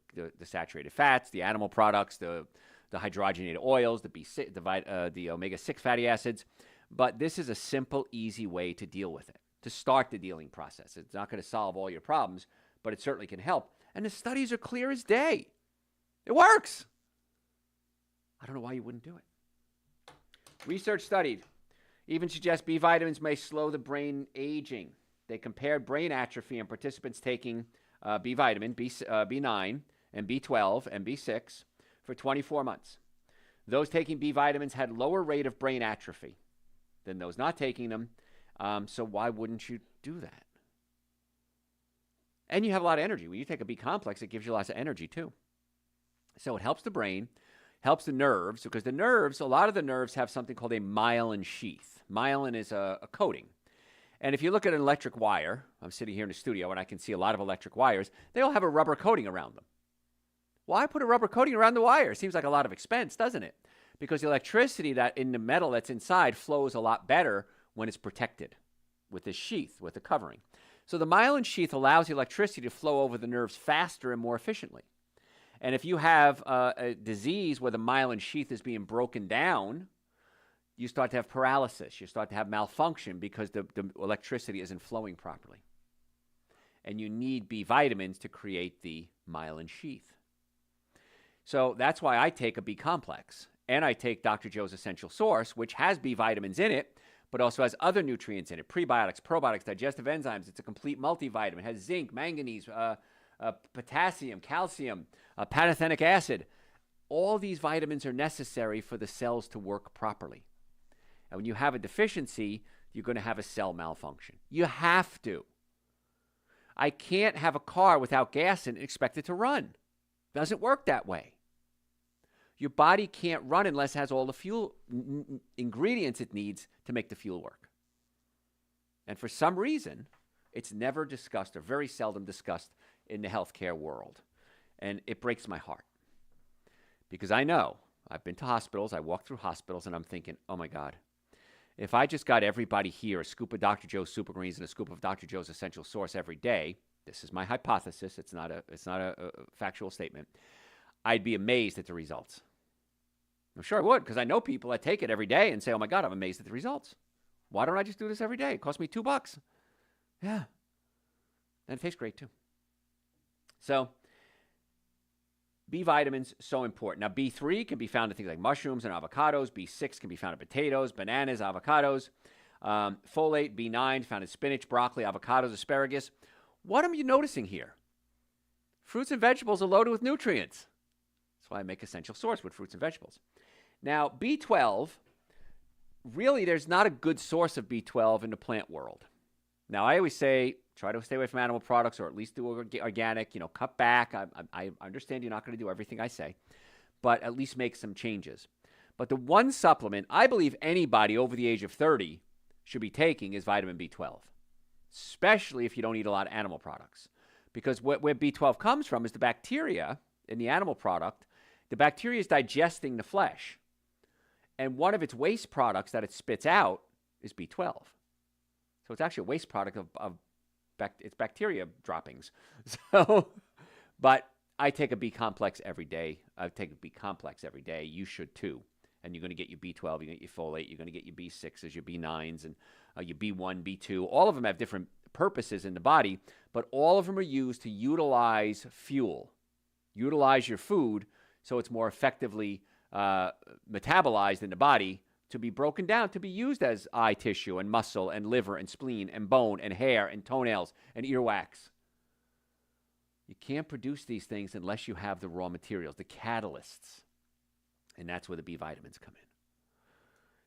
Speaker 1: saturated fats, the animal products, the hydrogenated oils, the omega-6 fatty acids. But this is a simple, easy way to deal with it, to start the dealing process. It's not going to solve all your problems, but it certainly can help. And the studies are clear as day. It works. I don't know why you wouldn't do it. Research studied even suggests B vitamins may slow the brain aging. They compared brain atrophy in participants taking B vitamin, B9, and B12, and B6 for 24 months. Those taking B vitamins had lower rate of brain atrophy than those not taking them. So why wouldn't you do that? And you have a lot of energy. When you take a B complex, it gives you lots of energy too. So it helps the brain, helps the nerves, because the nerves, a lot of the nerves have something called a myelin sheath. Myelin is a coating. And if you look at an electric wire, I'm sitting here in the studio and I can see a lot of electric wires, they all have a rubber coating around them. Why put a rubber coating around the wire? Seems like a lot of expense, doesn't it? Because the electricity that in the metal that's inside flows a lot better when it's protected with this sheath, with the covering. So the myelin sheath allows the electricity to flow over the nerves faster and more efficiently. And if you have a disease where the myelin sheath is being broken down, you start to have paralysis. You start to have malfunction because the electricity isn't flowing properly. And you need B vitamins to create the myelin sheath. So that's why I take a B complex. And I take Dr. Joe's Essential Source, which has B vitamins in it, but also has other nutrients in it. Prebiotics, probiotics, digestive enzymes. It's a complete multivitamin. It has zinc, manganese, potassium, calcium, pantothenic acid. All these vitamins are necessary for the cells to work properly. And when you have a deficiency, you're going to have a cell malfunction. You have to. I can't have a car without gas in it and expect it to run. It doesn't work that way. Your body can't run unless it has all the fuel ingredients it needs to make the fuel work. And for some reason, it's never discussed or very seldom discussed in the healthcare world. And it breaks my heart. Because I know, I've been to hospitals, I walk through hospitals, and I'm thinking, oh my God, if I just got everybody here a scoop of Dr. Joe's Super Greens and a scoop of Dr. Joe's Essential Source every day, this is my hypothesis, it's not a factual statement, I'd be amazed at the results. I'm sure I would, because I know people that take it every day and say, oh my God, I'm amazed at the results. Why don't I just do this every day? It costs me $2. Yeah. And it tastes great too. So, B vitamins, so important. Now, B3 can be found in things like mushrooms and avocados. B6 can be found in potatoes, bananas, avocados. Folate, B9, found in spinach, broccoli, avocados, asparagus. What am you noticing here? Fruits and vegetables are loaded with nutrients. That's why I make Essential Source with fruits and vegetables. Now, B12, really there's not a good source of B12 in the plant world. Now, I always say, try to stay away from animal products or at least do organic, cut back. I understand you're not going to do everything I say, but at least make some changes. But the one supplement I believe anybody over the age of 30 should be taking is vitamin B12, especially if you don't eat a lot of animal products. Because where B12 comes from is the bacteria in the animal product. The bacteria is digesting the flesh. And one of its waste products that it spits out is B12. So it's actually a waste product of it's bacteria droppings. So, but I take a B complex every day. I take a B complex every day. You should too. And you're going to get your B12, you're going to get your folate, you're going to get your B6s, your B9s, and your B1, B2. All of them have different purposes in the body, but all of them are used to utilize fuel, utilize your food so it's more effectively metabolized in the body to be broken down, to be used as eye tissue and muscle and liver and spleen and bone and hair and toenails and earwax. You can't produce these things unless you have the raw materials, the catalysts. And that's where the B vitamins come in.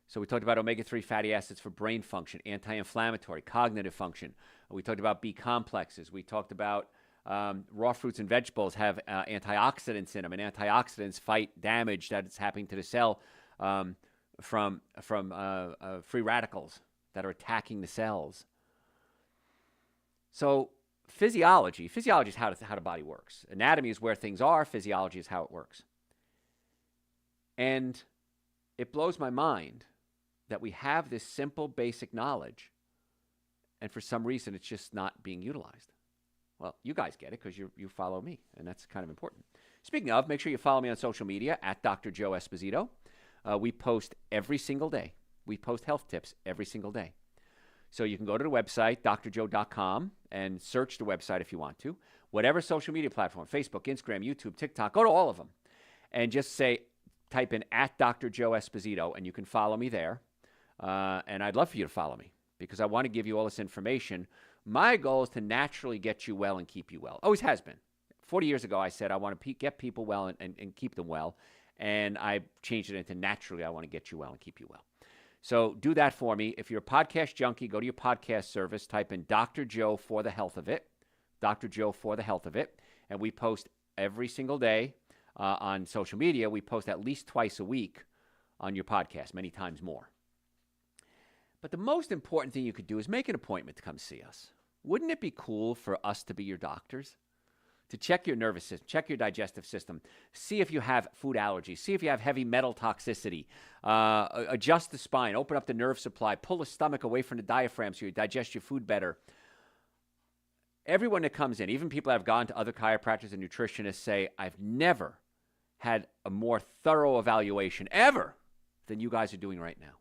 Speaker 1: So we talked about omega-3 fatty acids for brain function, anti-inflammatory, cognitive function. We talked about B complexes. We talked about raw fruits and vegetables have antioxidants in them, and antioxidants fight damage that's happening to the cell from free radicals that are attacking the cells. So physiology is how the body works. Anatomy is where things are. Physiology is how it works. And it blows my mind that we have this simple, basic knowledge, and for some reason it's just not being utilized. Well, you guys get it because you follow me, and that's kind of important. Speaking of, make sure you follow me on social media at Dr. Joe Esposito. We post every single day. We post health tips every single day. So you can go to the website, drjoe.com, and search the website if you want to. Whatever social media platform, Facebook, Instagram, YouTube, TikTok, go to all of them. And just type in at Dr. Joe Esposito, and you can follow me there. And I'd love for you to follow me because I want to give you all this information. My goal is to naturally get you well and keep you well. Always has been. 40 years ago, I said I want to get people well and keep them well. And I changed it into naturally, I want to get you well and keep you well. So do that for me. If you're a podcast junkie, go to your podcast service, type in Dr. Joe for the health of it, Dr. Joe for the health of it. And we post every single day on social media. We post at least twice a week on your podcast, many times more. But the most important thing you could do is make an appointment to come see us. Wouldn't it be cool for us to be your doctors? To check your nervous system, check your digestive system, see if you have food allergies, see if you have heavy metal toxicity, adjust the spine, open up the nerve supply, pull the stomach away from the diaphragm so you digest your food better. Everyone that comes in, even people that have gone to other chiropractors and nutritionists say, I've never had a more thorough evaluation ever than you guys are doing right now.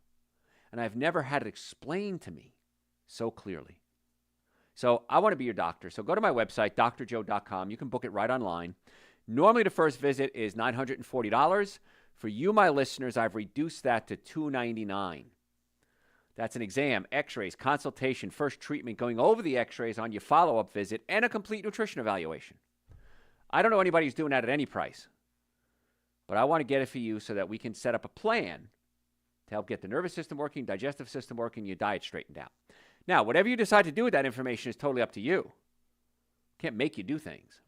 Speaker 1: And I've never had it explained to me so clearly. So I want to be your doctor. So go to my website, drjoe.com. You can book it right online. Normally, the first visit is $940. For you, my listeners, I've reduced that to $299. That's an exam, x-rays, consultation, first treatment, going over the x-rays on your follow-up visit, and a complete nutrition evaluation. I don't know anybody who's doing that at any price. But I want to get it for you so that we can set up a plan to help get the nervous system working, digestive system working, your diet straightened out. Now, whatever you decide to do with that information is totally up to you. Can't make you do things.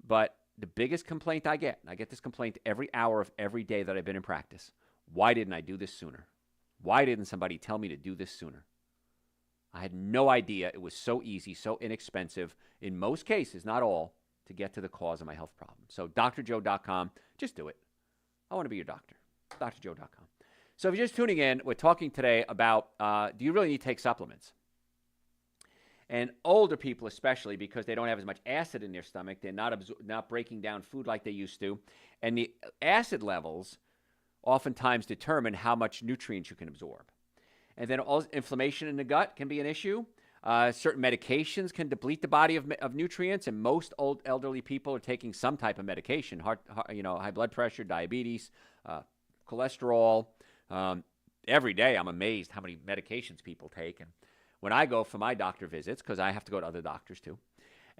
Speaker 1: But the biggest complaint I get, and I get this complaint every hour of every day that I've been in practice, why didn't I do this sooner? Why didn't somebody tell me to do this sooner? I had no idea it was so easy, so inexpensive, in most cases, not all, to get to the cause of my health problem. So drjoe.com, just do it. I want to be your doctor. drjoe.com. So if you're just tuning in, we're talking today about do you really need to take supplements? And older people especially, because they don't have as much acid in their stomach, they're not breaking down food like they used to. And the acid levels oftentimes determine how much nutrients you can absorb. And then inflammation in the gut can be an issue. Certain medications can deplete the body of nutrients, and most elderly people are taking some type of medication, high blood pressure, diabetes, cholesterol. Every day I'm amazed how many medications people take. And when I go for my doctor visits, because I have to go to other doctors too,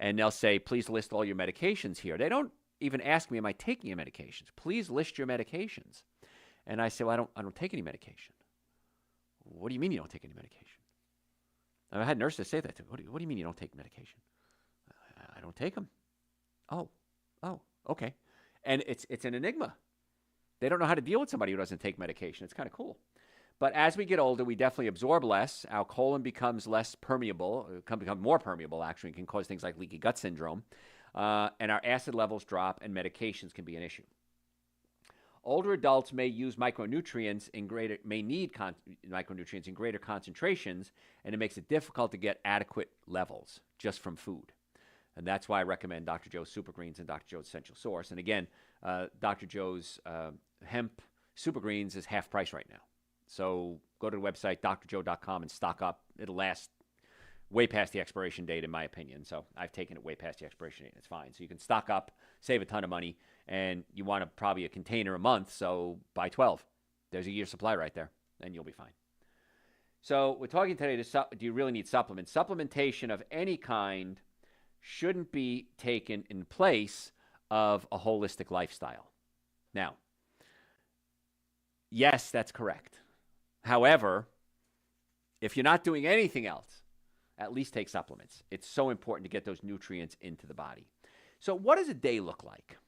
Speaker 1: and they'll say, please list all your medications here. They don't even ask me, am I taking your medications? Please list your medications. And I say, well, I don't take any medication. What do you mean you don't take any medication? I had nurses say that to me. What do you mean you don't take medication? I don't take them. Oh, okay. And it's an enigma. They don't know how to deal with somebody who doesn't take medication. It's kind of cool. But as we get older, we definitely absorb less. Our colon becomes less permeable, become more permeable, actually. It can cause things like leaky gut syndrome. And our acid levels drop, and medications can be an issue. Older adults may use micronutrients may need micronutrients in greater concentrations, and it makes it difficult to get adequate levels just from food. And that's why I recommend Dr. Joe's Super Greens and Dr. Joe's Essential Source. And again, Dr. Joe's hemp Super Greens is half price right now. So go to the website, drjoe.com, and stock up. It'll last way past the expiration date, in my opinion. So I've taken it way past the expiration date. It's fine. So you can stock up, save a ton of money, and you want probably a container a month, so buy 12. There's a year's supply right there, and you'll be fine. So we're talking today, do you really need supplements? Supplementation of any kind shouldn't be taken in place of a holistic lifestyle. Now, yes, that's correct. However, if you're not doing anything else, at least take supplements. It's so important to get those nutrients into the body. So what does a day look like?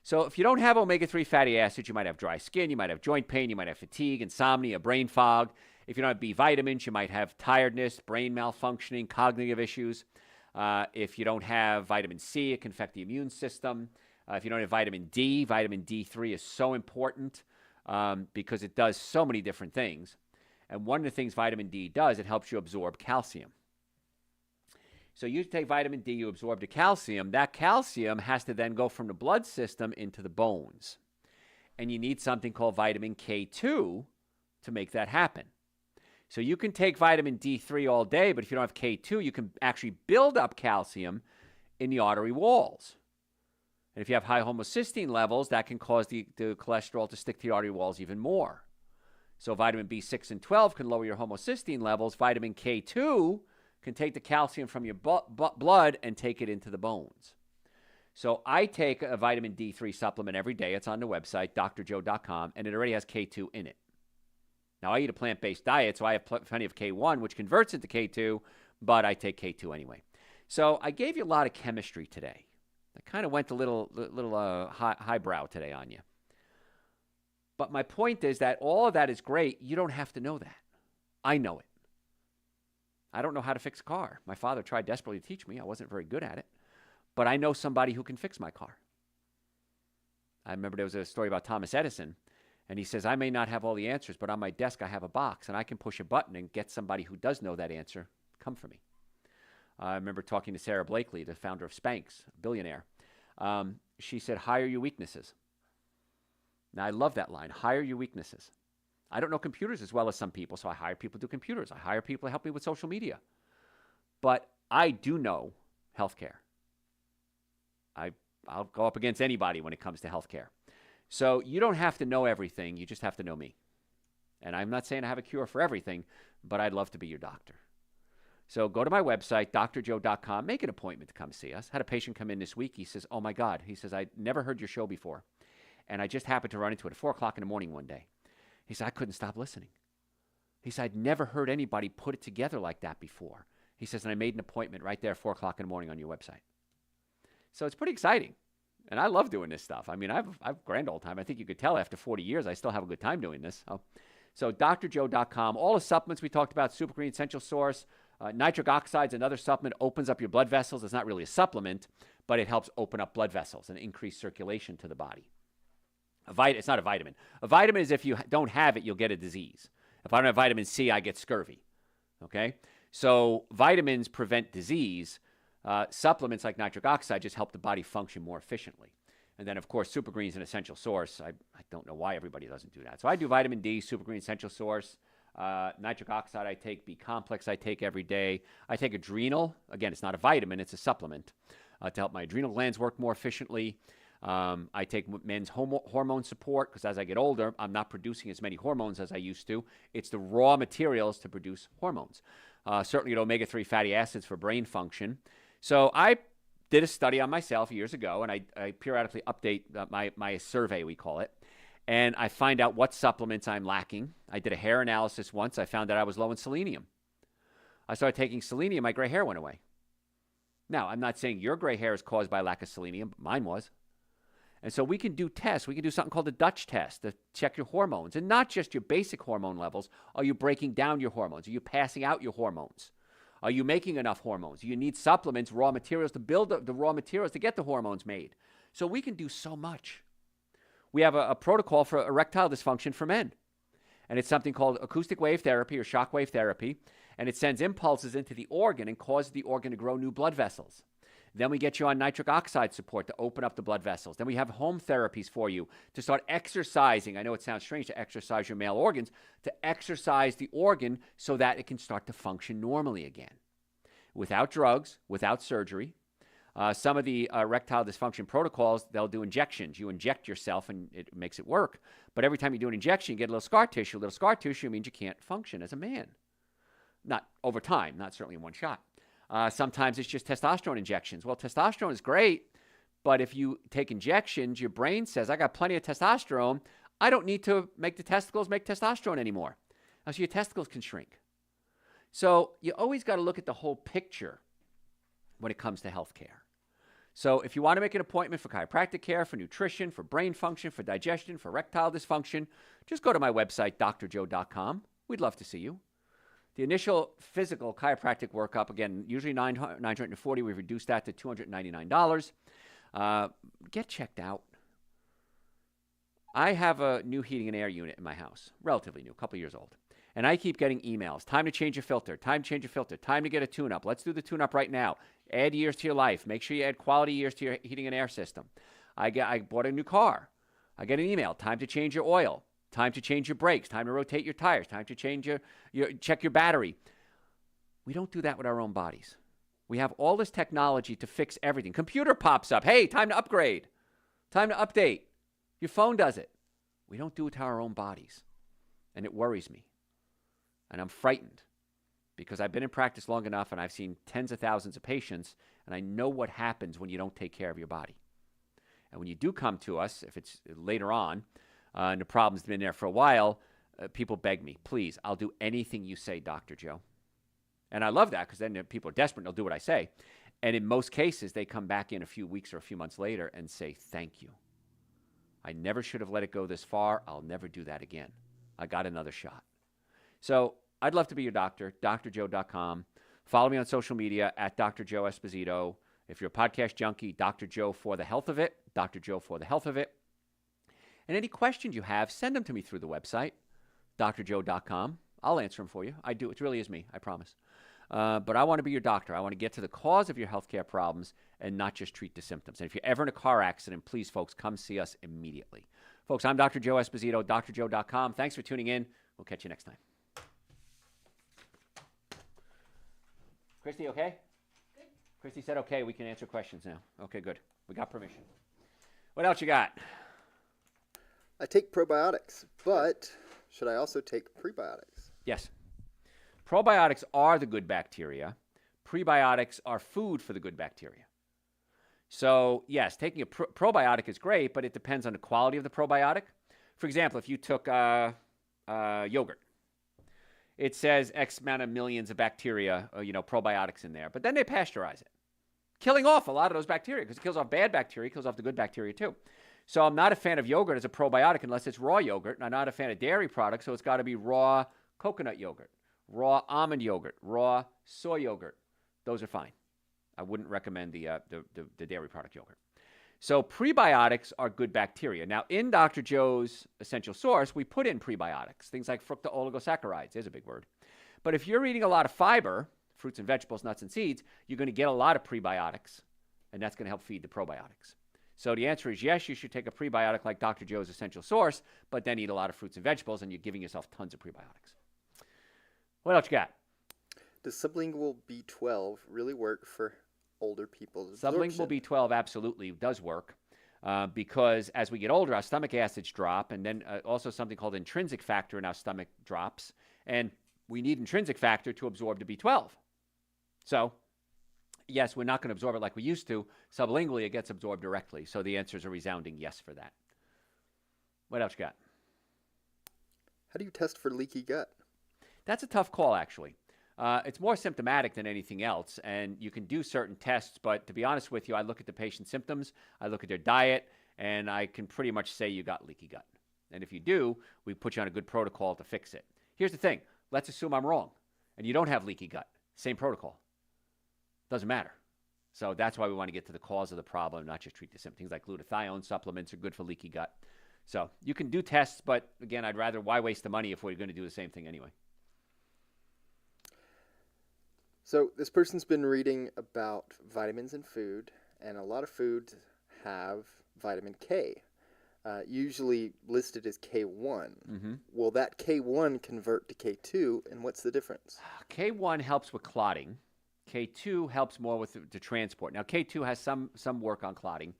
Speaker 1: So if you don't have omega-3 fatty acids, you might have dry skin, you might have joint pain, you might have fatigue, insomnia, brain fog. If you don't have B vitamins, you might have tiredness, brain malfunctioning, cognitive issues. If you don't have vitamin C, it can affect the immune system. If you don't have vitamin D3 is so important because it does so many different things. And one of the things vitamin D does, it helps you absorb calcium. So you take vitamin D, you absorb the calcium. That calcium has to then go from the blood system into the bones. And you need something called vitamin K2 to make that happen. So you can take vitamin D3 all day, but if you don't have K2, you can actually build up calcium in the artery walls. And if you have high homocysteine levels, that can cause the cholesterol to stick to the artery walls even more. So vitamin B6 and 12 can lower your homocysteine levels. Vitamin K2 can take the calcium from your blood and take it into the bones. So I take a vitamin D3 supplement every day. It's on the website, drjoe.com, and it already has K2 in it. Now, I eat a plant-based diet, so I have plenty of K1, which converts into K2, but I take K2 anyway. So I gave you a lot of chemistry today. I kind of went a little highbrow today on you. But my point is that all of that is great. You don't have to know that. I know it. I don't know how to fix a car. My father tried desperately to teach me. I wasn't very good at it. But I know somebody who can fix my car. I remember there was a story about Thomas Edison, and he says, I may not have all the answers, but on my desk I have a box, and I can push a button and get somebody who does know that answer come for me. I remember talking to Sarah Blakely, the founder of Spanx, a billionaire. She said, hire your weaknesses. Now, I love that line, hire your weaknesses. I don't know computers as well as some people, so I hire people to do computers. I hire people to help me with social media. But I do know healthcare. I'll go up against anybody when it comes to healthcare. So you don't have to know everything. You just have to know me. And I'm not saying I have a cure for everything, but I'd love to be your doctor. So go to my website, drjoe.com. Make an appointment to come see us. Had a patient come in this week. He says, oh, my God. He says, I never heard your show before. And I just happened to run into it at 4 o'clock in the morning one day. He said, I couldn't stop listening. He said, I'd never heard anybody put it together like that before. He says, and I made an appointment right there at 4 o'clock in the morning on your website. So it's pretty exciting. And I love doing this stuff. I mean, I've grand old time. I think you could tell after 40 years, I still have a good time doing this. So drjoe.com, all the supplements we talked about, Super Green Essential Source, nitric oxide is another supplement, opens up your blood vessels. It's not really a supplement, but it helps open up blood vessels and increase circulation to the body. It's not a vitamin. A vitamin is if you don't have it, you'll get a disease. If I don't have vitamin C, I get scurvy. Okay? So vitamins prevent disease. Supplements like nitric oxide just help the body function more efficiently. And then, of course, Super Green is an essential source. I don't know why everybody doesn't do that. So I do vitamin D, Super Green Essential Source. Nitric oxide I take, B-complex I take every day. I take adrenal. Again, it's not a vitamin, it's a supplement to help my adrenal glands work more efficiently. I take men's hormone support because as I get older, I'm not producing as many hormones as I used to. It's the raw materials to produce hormones. Certainly get omega-3 fatty acids for brain function. So I did a study on myself years ago, and I periodically update my survey, we call it, and I find out what supplements I'm lacking. I did a hair analysis once. I found that I was low in selenium. I started taking selenium, my gray hair went away. Now, I'm not saying your gray hair is caused by lack of selenium, but mine was. And so we can do tests. We can do something called the Dutch test to check your hormones. And not just your basic hormone levels. Are you breaking down your hormones? Are you passing out your hormones? Are you making enough hormones? You need supplements, raw materials to build the raw materials to get the hormones made. So we can do so much. We have a protocol for erectile dysfunction for men. And it's something called acoustic wave therapy or shock wave therapy. And it sends impulses into the organ and causes the organ to grow new blood vessels. Then we get you on nitric oxide support to open up the blood vessels. Then we have home therapies for you to start exercising. I know it sounds strange to exercise your male organs, to exercise the organ so that it can start to function normally again. Without drugs, without surgery. Some of the erectile dysfunction protocols, they'll do injections. You inject yourself and it makes it work. But every time you do an injection, you get a little scar tissue. A little scar tissue means you can't function as a man. Not over time, not certainly in one shot. Sometimes it's just testosterone injections. Well, testosterone is great, but if you take injections, your brain says, I got plenty of testosterone. I don't need to make the testicles make testosterone anymore. Now, so your testicles can shrink. So you always got to look at the whole picture when it comes to healthcare. So if you want to make an appointment for chiropractic care, for nutrition, for brain function, for digestion, for erectile dysfunction, just go to my website, drjoe.com. We'd love to see you. The initial physical chiropractic workup, again, usually $940. We've reduced that to $299. Get checked out. I have a new heating and air unit in my house, relatively new, a couple years old. And I keep getting emails. Time to change your filter. Time to change your filter. Time to get a tune-up. Let's do the tune-up right now. Add years to your life. Make sure you add quality years to your heating and air system. I bought a new car. I get an email. Time to change your oil. Time to change your brakes. Time to rotate your tires. Time to change check your battery. We don't do that with our own bodies. We have all this technology to fix everything. Computer pops up. Hey, time to upgrade. Time to update. Your phone does it. We don't do it to our own bodies. And it worries me. And I'm frightened because I've been in practice long enough and I've seen tens of thousands of patients, and I know what happens when you don't take care of your body. And when you do come to us, if it's later on, and the problem's been there for a while, people beg me, please, I'll do anything you say, Dr. Joe. And I love that because then people are desperate and they'll do what I say. And in most cases, they come back in a few weeks or a few months later and say, thank you. I never should have let it go this far. I'll never do that again. I got another shot. So I'd love to be your doctor, drjoe.com. Follow me on social media at Dr. Joe Esposito. If you're a podcast junkie, Dr. Joe for the health of it, Dr. Joe for the health of it. And any questions you have, send them to me through the website, drjoe.com. I'll answer them for you. I do. It really is me. I promise. But I want to be your doctor. I want to get to the cause of your healthcare problems and not just treat the symptoms. And if you're ever in a car accident, please, folks, come see us immediately. Folks, I'm Dr. Joe Esposito, drjoe.com. Thanks for tuning in. We'll catch you next time. Christy, okay? Good. Christy said, okay, we can answer questions now. Okay, good. We got permission. What else you got?
Speaker 2: I take probiotics, but should I also take prebiotics?
Speaker 1: Yes. Probiotics are the good bacteria. Prebiotics are food for the good bacteria. So, yes, taking a probiotic is great, but it depends on the quality of the probiotic. For example, if you took yogurt, it says X amount of millions of bacteria, probiotics in there, but then they pasteurize it, killing off a lot of those bacteria because it kills off bad bacteria, kills off the good bacteria too. So I'm not a fan of yogurt as a probiotic unless it's raw yogurt, and I'm not a fan of dairy products, so it's got to be raw coconut yogurt, raw almond yogurt, raw soy yogurt. Those are fine. I wouldn't recommend the dairy product yogurt. So prebiotics are good bacteria. Now, in Dr. Joe's Essential Source, we put in prebiotics, things like fructooligosaccharides. There's a big word. But if you're eating a lot of fiber, fruits and vegetables, nuts and seeds, you're going to get a lot of prebiotics, and that's going to help feed the probiotics. So the answer is yes, you should take a prebiotic like Dr. Joe's Essential Source, but then eat a lot of fruits and vegetables, and you're giving yourself tons of prebiotics. What else you got?
Speaker 2: Does sublingual B12 really work for older people's
Speaker 1: absorption? Sublingual B12 absolutely does work because as we get older, our stomach acids drop, and then also something called intrinsic factor in our stomach drops, and we need intrinsic factor to absorb the B12. So yes, we're not going to absorb it like we used to. Sublingually, it gets absorbed directly. So the answer is a resounding yes for that. What else you got?
Speaker 2: How do you test for leaky gut?
Speaker 1: That's a tough call, actually. It's more symptomatic than anything else, and you can do certain tests, but to be honest with you, I look at the patient's symptoms, I look at their diet, and I can pretty much say you got leaky gut. And if you do, we put you on a good protocol to fix it. Here's the thing. Let's assume I'm wrong, and you don't have leaky gut. Same protocol. Doesn't matter. So that's why we want to get to the cause of the problem, not just treat the symptoms. Things like glutathione supplements are good for leaky gut. So you can do tests, but again, why waste the money if we're going to do the same thing anyway?
Speaker 2: So this person's been reading about vitamins in food, and a lot of foods have vitamin K, usually listed as K1.
Speaker 1: Mm-hmm.
Speaker 2: Will that K1 convert to K2, and what's the difference?
Speaker 1: K1 helps with clotting. K2 helps more with the transport. Now, K2 has some work on clotting.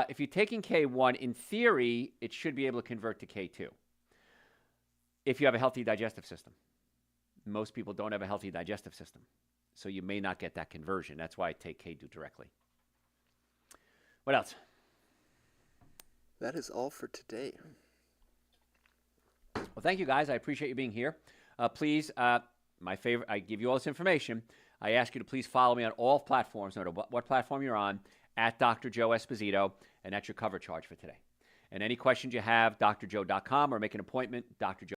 Speaker 1: If you're taking K1, in theory, it should be able to convert to K2 if you have a healthy digestive system. Most people don't have a healthy digestive system. So you may not get that conversion. That's why I take K-Do directly. What else?
Speaker 2: That is all for today.
Speaker 1: Well, thank you, guys. I appreciate you being here. Please, my favorite, I give you all this information. I ask you to please follow me on all platforms, no matter what platform you're on, at Dr. Joe Esposito, and that's your cover charge for today. And any questions you have, drjoe.com, or make an appointment, drjoe.